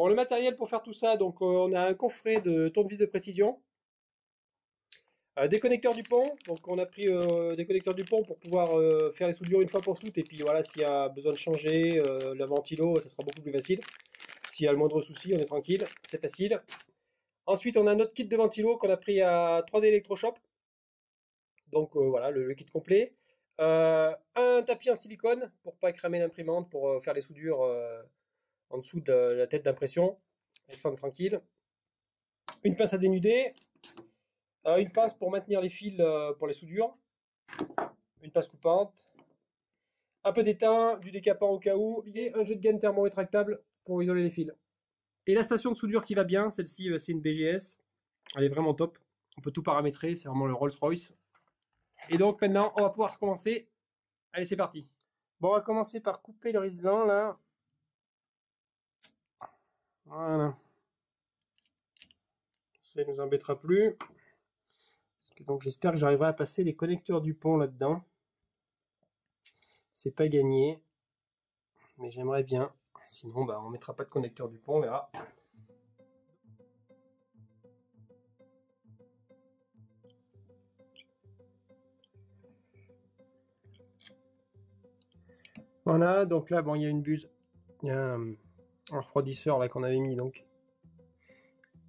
Bon, le matériel pour faire tout ça, donc on a un coffret de tournevis de précision, des connecteurs du pont, donc on a pris des connecteurs du pont pour pouvoir faire les soudures une fois pour toutes, et puis voilà, s'il y a besoin de changer le ventilo, ça sera beaucoup plus facile. S'il y a le moindre souci, on est tranquille, c'est facile. Ensuite, on a notre kit de ventilo qu'on a pris à 3D Electroshop, donc voilà, le kit complet. Un tapis en silicone pour pas cramer l'imprimante, pour faire les soudures en dessous de la tête d'impression, avec ça on est tranquille. Une pince à dénuder, une pince pour maintenir les fils pour les soudures, une pince coupante, un peu d'étain, du décapant au cas où, et un jeu de gaine thermo-rétractable pour isoler les fils. Et la station de soudure qui va bien, celle-ci c'est une BGS, elle est vraiment top, on peut tout paramétrer, c'est vraiment le Rolls-Royce. Et donc maintenant on va pouvoir commencer, allez c'est parti. Bon, on va commencer par couper le riselant là, voilà, ça ne nous embêtera plus. Donc j'espère que j'arriverai à passer les connecteurs du pont là-dedans. C'est pas gagné, mais j'aimerais bien. Sinon, bah, on mettra pas de connecteur du pont, on verra. Voilà, donc là, bon, il y a une buse. Il y a un refroidisseur là qu'on avait mis, donc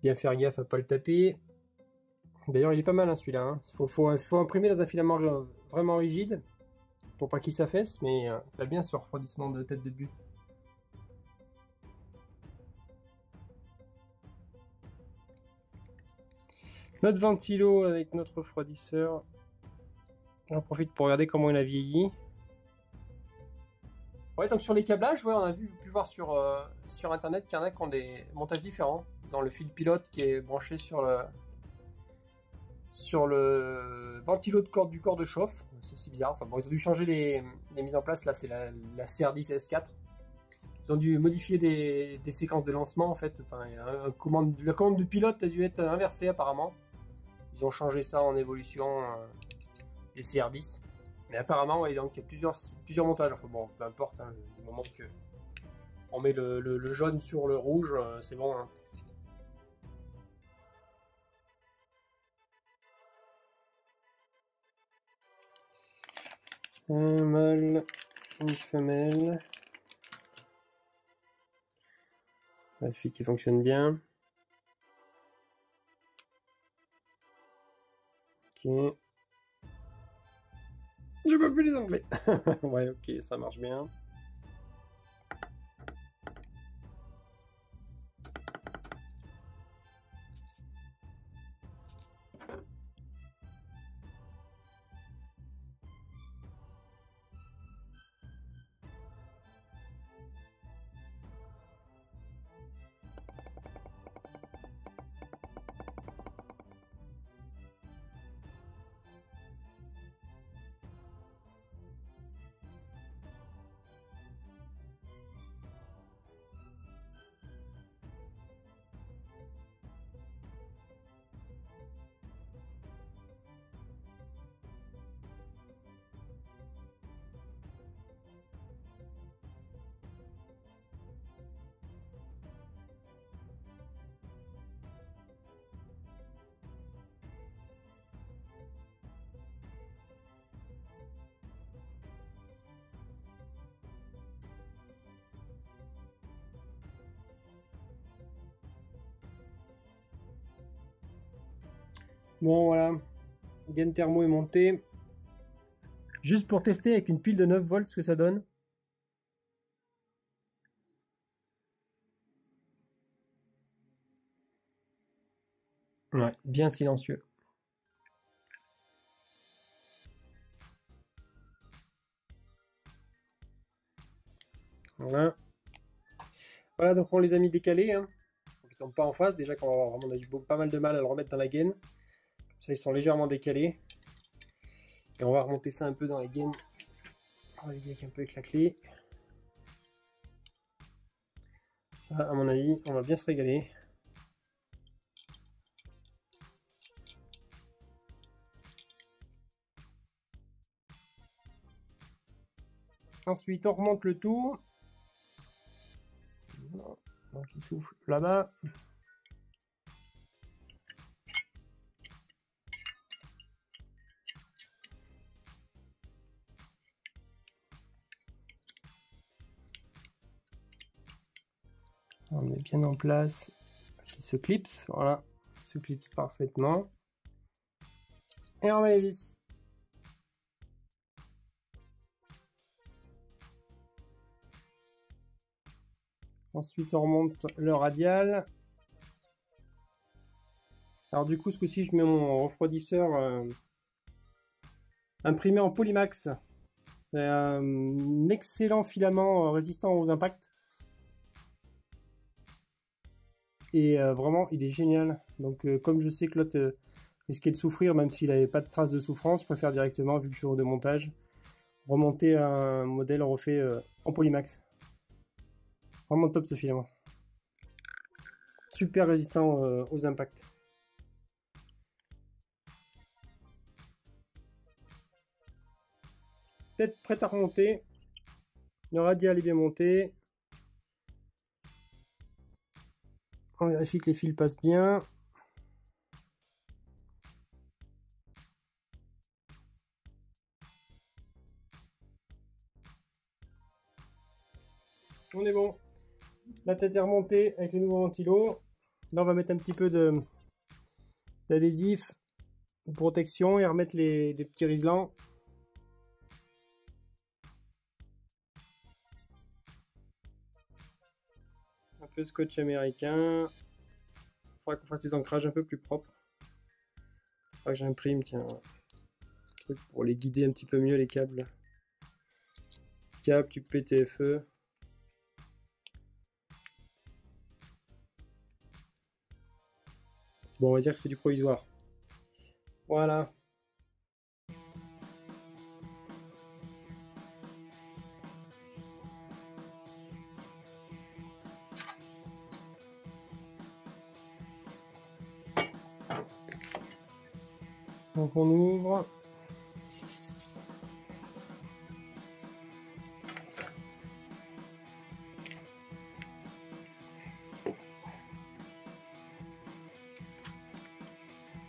bien faire gaffe à pas le taper. D'ailleurs, il est pas mal hein, celui-là. Hein. Faut imprimer dans un filament vraiment rigide pour pas qu'il s'affaisse, mais il a bien ce refroidissement de tête de buse. Notre ventilo avec notre refroidisseur. J'en profite pour regarder comment il a vieilli. Ouais, donc sur les câblages, ouais, on a pu voir sur internet qu'il y en a qui ont des montages différents. Ils ont le fil pilote qui est branché sur le ventilo du corps de chauffe. C'est aussi bizarre. Enfin bon, ils ont dû changer les mises en place. Là, c'est la CR10 S4. Ils ont dû modifier des séquences de lancement en fait. Enfin, la commande de pilote a dû être inversée apparemment. Ils ont changé ça en évolution des CR10. Mais apparemment, ouais, donc, il y a plusieurs montages. Enfin bon, peu importe, hein, du moment que on met le jaune sur le rouge, c'est bon. Hein. Un mâle, une femelle. La fille qui fonctionne bien. Ok. Je peux plus les enlever. Ouais, ok, ça marche bien. Bon, voilà. Gain thermo est monté. Juste pour tester avec une pile de 9 volts ce que ça donne. Ouais, bien silencieux. Voilà. Voilà, donc on les a mis décalés. Hein. Donc ils tombent pas en face. Déjà qu'on va avoir, on a eu pas mal de mal à le remettre dans la gaine. Comme ça, ils sont légèrement décalés. Et on va remonter ça un peu dans la gaine. On va les un peu avec la clé. Ça, à mon avis, on va bien se régaler. Ensuite, on remonte le tout. Donc il souffle là-bas. On est bien en place. Il se clipse, voilà. Il se clipse parfaitement. Et on met les vis. Ensuite, on remonte le radial. Alors du coup, ce coup-ci, je mets mon refroidisseur imprimé en Polymax. C'est un excellent filament résistant aux impacts. Et vraiment, il est génial. Donc comme je sais que l'autre risquait de souffrir, même s'il n'avait pas de traces de souffrance, je préfère directement, vu que je suis au démontage, remonter un modèle refait en Polymax. Vraiment top ce filament. Super résistant aux impacts. Peut-être prêt à remonter. Le radial est bien monté. On vérifie que les fils passent bien. On est bon. La tête est remontée avec les nouveaux ventilos. Là, on va mettre un petit peu d'adhésif de protection et remettre les petits riselants. Un peu scotch américain. Il faudra qu'on fasse des ancrages un peu plus propres. Il faudra que j'imprime, tiens, un truc pour les guider un petit peu mieux, les câbles. Câble, tube PTFE. Bon, on va dire que c'est du provisoire. Voilà. Donc on ouvre.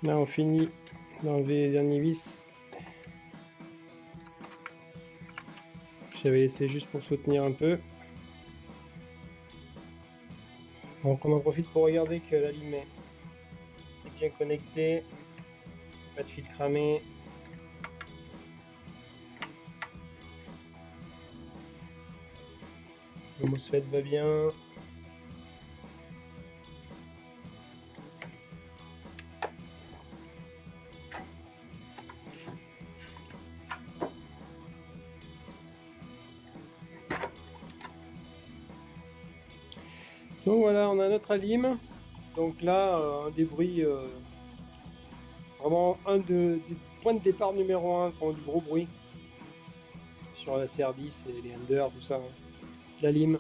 Là on finit d'enlever les derniers vis. J'avais laissé juste pour soutenir un peu. Donc on en profite pour regarder que la lime est bien connectée. Pas de fil cramé. Le MOSFET va bien. Donc voilà, on a notre alim. Donc là, un débris, vraiment des points de départ numéro 1 qui ont du gros bruit sur la CR10 et les under, tout ça. La lime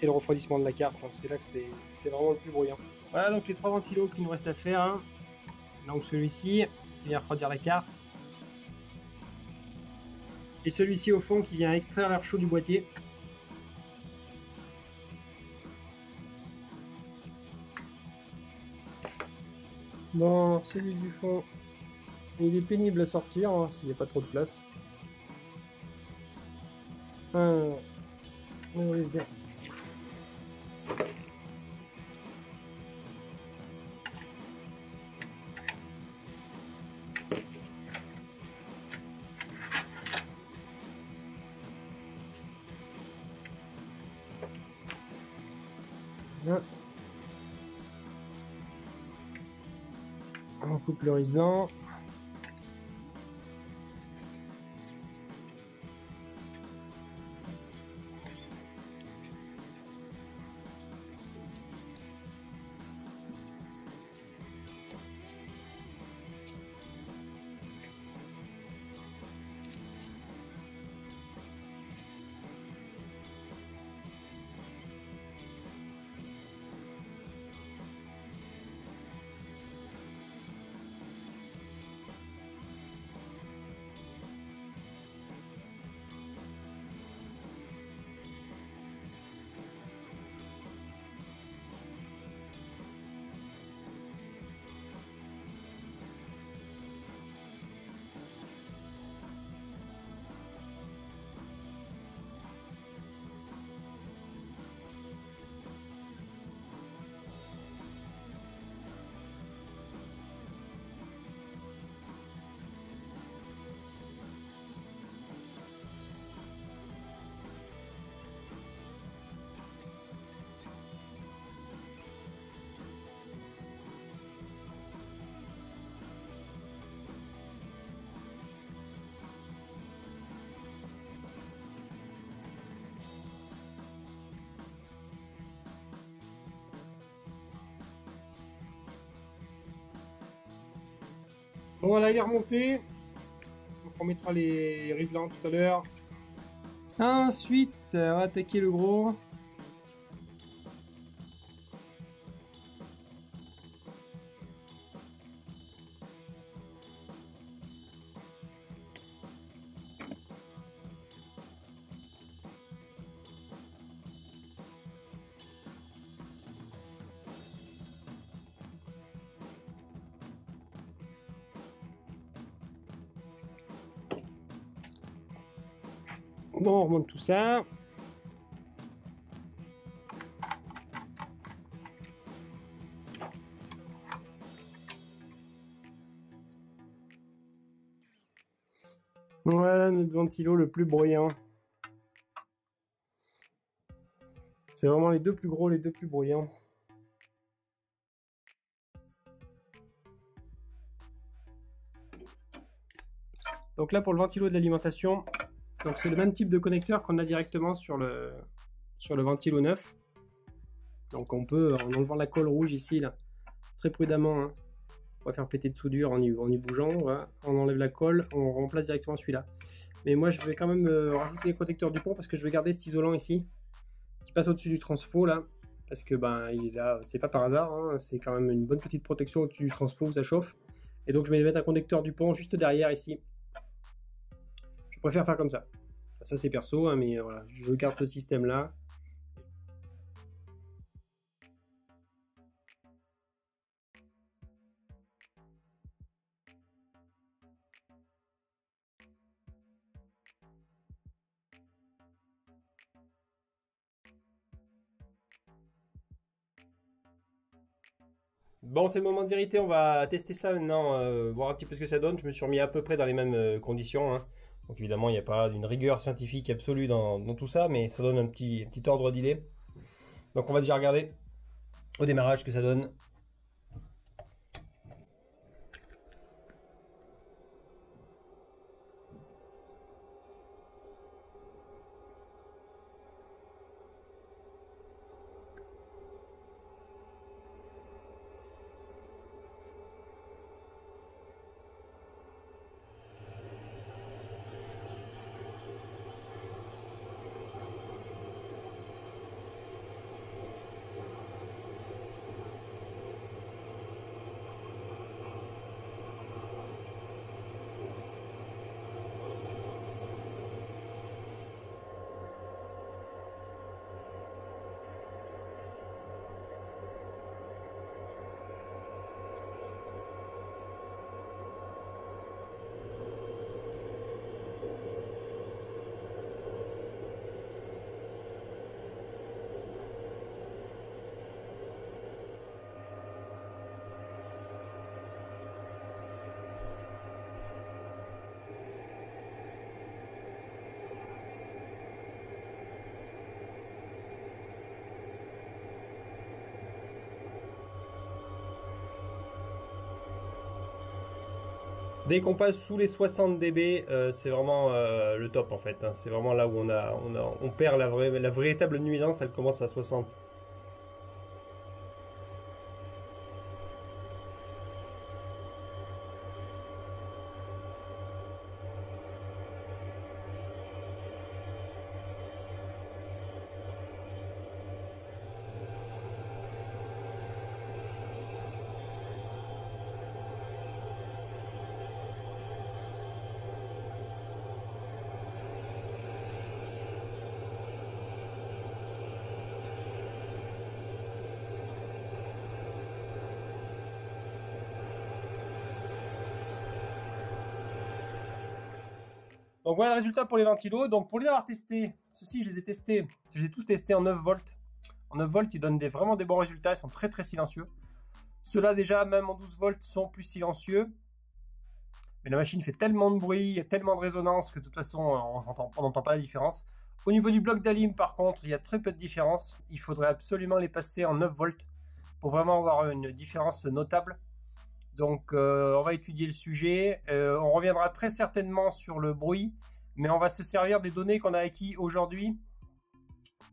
et le refroidissement de la carte, hein. C'est là que c'est vraiment le plus bruyant. Voilà donc les 3 ventilos qu'il nous reste à faire, hein. Donc celui-ci qui vient refroidir la carte. Et celui-ci au fond qui vient extraire l'air chaud du boîtier. Bon, celui du fond, il est pénible à sortir, hein, s'il n'y a pas trop de place. On laisse dire. Là. On coupe le riselant. Bon, voilà, il est remonté. Donc on mettra les rivelants tout à l'heure. Ensuite, on va attaquer le gros. Bon, on remonte tout ça. Voilà notre ventilo le plus bruyant. C'est vraiment les deux plus gros, les deux plus bruyants. Donc là pour le ventilo de l'alimentation, donc c'est le même type de connecteur qu'on a directement sur le ventilo neuf. Donc on peut, en enlevant la colle rouge ici, là, très prudemment, hein, on va faire péter de soudure en y bougeant, voilà. On enlève la colle, on remplace directement celui-là. Mais moi je vais quand même rajouter les protecteurs du pont parce que je vais garder cet isolant ici, qui passe au-dessus du transfo là, parce que ben il est là, c'est pas par hasard, hein, c'est quand même une bonne petite protection au-dessus du transfo où ça chauffe. Et donc je vais mettre un conducteur du pont juste derrière ici. Je préfère faire comme ça. Ça c'est perso, hein, mais voilà, je garde ce système là. Bon, c'est le moment de vérité, on va tester ça maintenant, voir un petit peu ce que ça donne. Je me suis remis à peu près dans les mêmes conditions, hein. Donc évidemment, il n'y a pas d'une rigueur scientifique absolue dans tout ça, mais ça donne un petit ordre d'idée. Donc on va déjà regarder au démarrage ce que ça donne. Dès qu'on passe sous les 60 dB, c'est vraiment le top en fait, hein. C'est vraiment là où on perd la véritable nuisance, elle commence à 60. Donc voilà le résultat pour les ventilos. Donc pour les avoir testés, ceux-ci je les ai tous testés en 9 volts. En 9 volts, ils donnent vraiment des bons résultats, ils sont très très silencieux. Ceux-là déjà, même en 12 volts, sont plus silencieux. Mais la machine fait tellement de bruit, il y a tellement de résonance que de toute façon, on n'entend pas la différence. Au niveau du bloc d'alim, par contre, il y a très peu de différence. Il faudrait absolument les passer en 9 volts pour vraiment avoir une différence notable. Donc on va étudier le sujet. On reviendra très certainement sur le bruit, mais on va se servir des données qu'on a acquis aujourd'hui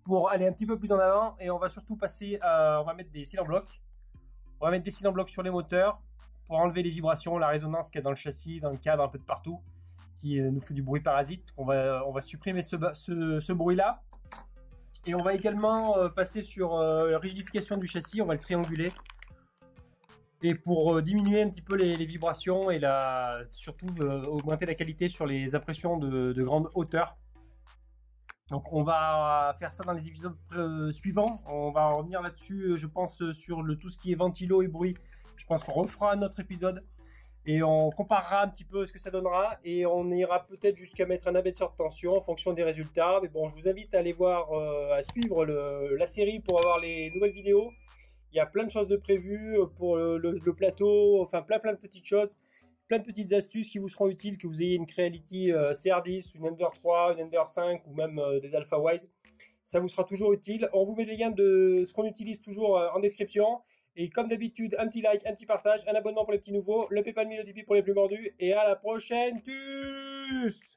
pour aller un petit peu plus en avant. Et on va surtout passer à... On va mettre des cylindres blocs. On va mettre des cylindres blocs sur les moteurs. pour enlever les vibrations, la résonance qu'il y a dans le châssis, dans le cadre, un peu de partout, qui nous fait du bruit parasite. On va supprimer ce bruit-là. Et on va également passer sur la rigidification du châssis, on va le trianguler. Et pour diminuer un petit peu les vibrations et surtout augmenter la qualité sur les impressions de grande hauteur. Donc on va faire ça dans les épisodes suivants. On va revenir là-dessus, je pense, sur tout ce qui est ventilo et bruit. Je pense qu'on refera un autre épisode et on comparera un petit peu ce que ça donnera. Et on ira peut-être jusqu'à mettre un abaisseur de tension en fonction des résultats. Mais bon, je vous invite à aller voir, à suivre la série pour avoir les nouvelles vidéos. Il y a plein de choses de prévues pour le plateau, enfin plein de petites choses. Plein de petites astuces qui vous seront utiles, que vous ayez une Creality CR10, une Ender 3, une Ender 5 ou même des AlphaWise. Ça vous sera toujours utile. On vous met les liens de ce qu'on utilise toujours en description. Et comme d'habitude, un petit like, un petit partage, un abonnement pour les petits nouveaux, le PayPal 1000 pour les plus mordus. Et à la prochaine, tchuss!